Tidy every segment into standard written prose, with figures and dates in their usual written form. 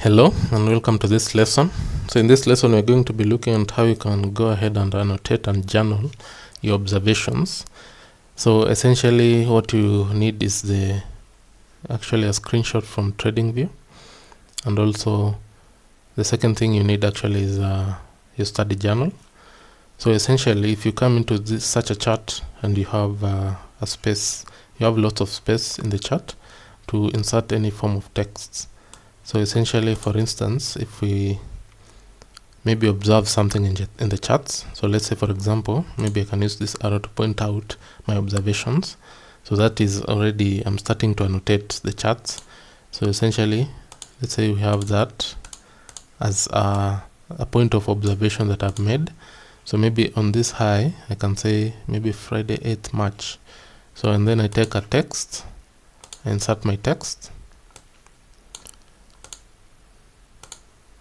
Hello and welcome to this lesson. So in this lesson we're going to be looking at how you can go ahead and annotate and journal your observations. So essentially what you need is actually a screenshot from TradingView, and also the second thing you need actually is your study journal. So essentially if you come into such a chart and you have a space, you have lots of space in the chart to insert any form of text. So essentially, for instance, if we maybe observe something in the charts, so let's say for example, maybe I can use this arrow to point out my observations. So that is already, I'm starting to annotate the charts. So essentially, let's say we have that as a point of observation that I've made. So maybe on this high, I can say maybe Friday 8th March. So and then I take a text, I insert my text.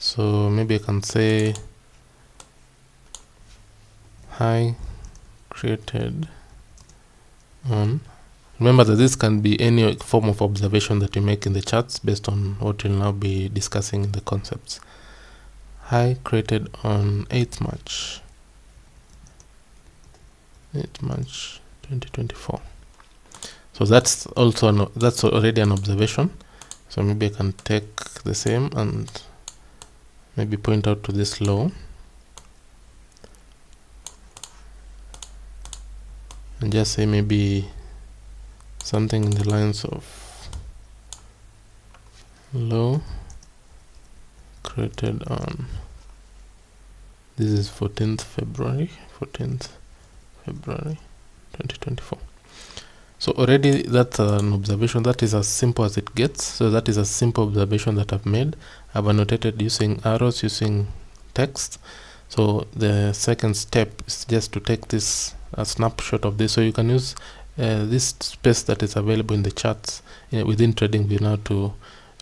So maybe I can say high created on. Remember that this can be any form of observation that you make in the charts based on what you'll now be discussing in the concepts. High created on 8th March 2024. So that's also that's already an observation. So maybe I can take the same and maybe point out to this low and just say maybe something in the lines of low created on, this is 14th February 2024. So already that's an observation that is as simple as it gets. So that is a simple observation that I've made. I've annotated using arrows, using text. So the second step is just to take a snapshot of this. So you can use this space that is available in the charts within TradingView now to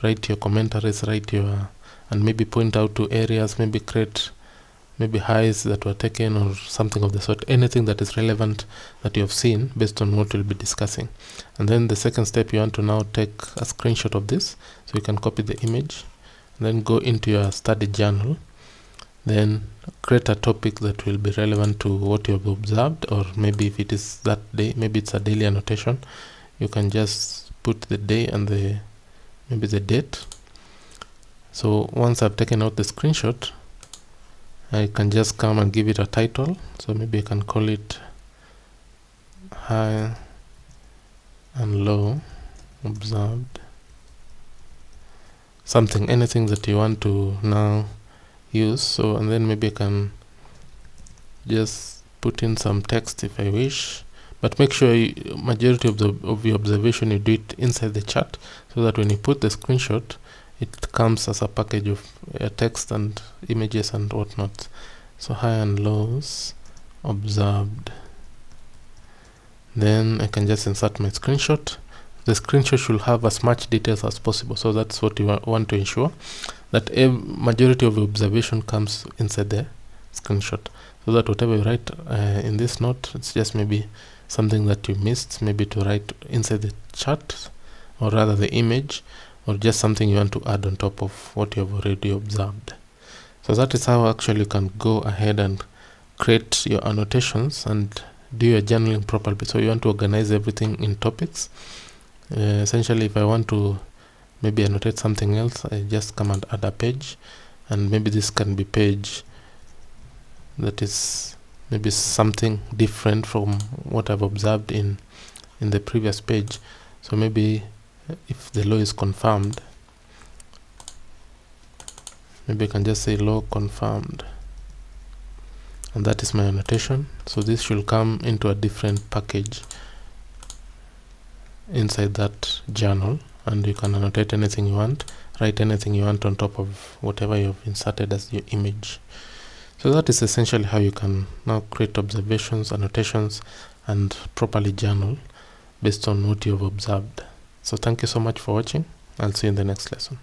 write your commentaries, and maybe point out to areas, maybe create maybe highs that were taken or something of the sort, anything that is relevant that you have seen based on what we'll be discussing. And then the second step, you want to now take a screenshot of this, so you can copy the image and then go into your study journal, then create a topic that will be relevant to what you have observed, or maybe if it is that day, maybe it's a daily annotation, you can just put the day and maybe the date. So once I've taken out the screenshot, I can just come and give it a title. So maybe I can call it high and low observed, anything that you want to now use. So and then maybe I can just put in some text if I wish, but make sure majority of your observation you do it inside the chart, so that when you put the screenshot, it comes as a package of text and images and whatnot. So high and lows observed. Then I can just insert my screenshot. The screenshot should have as much details as possible. So that's what you want to ensure, that a majority of the observation comes inside the screenshot, so that whatever you write in this note, it's just maybe something that you missed, maybe to write inside the chart, or rather the image, or just something you want to add on top of what you have already observed. So that is how actually you can go ahead and create your annotations and do your journaling properly. So you want to organize everything in topics. Essentially, if I want to maybe annotate something else, I just come and add a page, and maybe this can be page that is maybe something different from what I've observed in the previous page. So maybe if the low is confirmed, maybe I can just say low confirmed, and that is my annotation. So this should come into a different package inside that journal, and you can annotate anything you want, write anything you want on top of whatever you have inserted as your image. So that is essentially how you can now create observations, annotations, and properly journal based on what you have observed. So thank you so much for watching. I'll see you in the next lesson.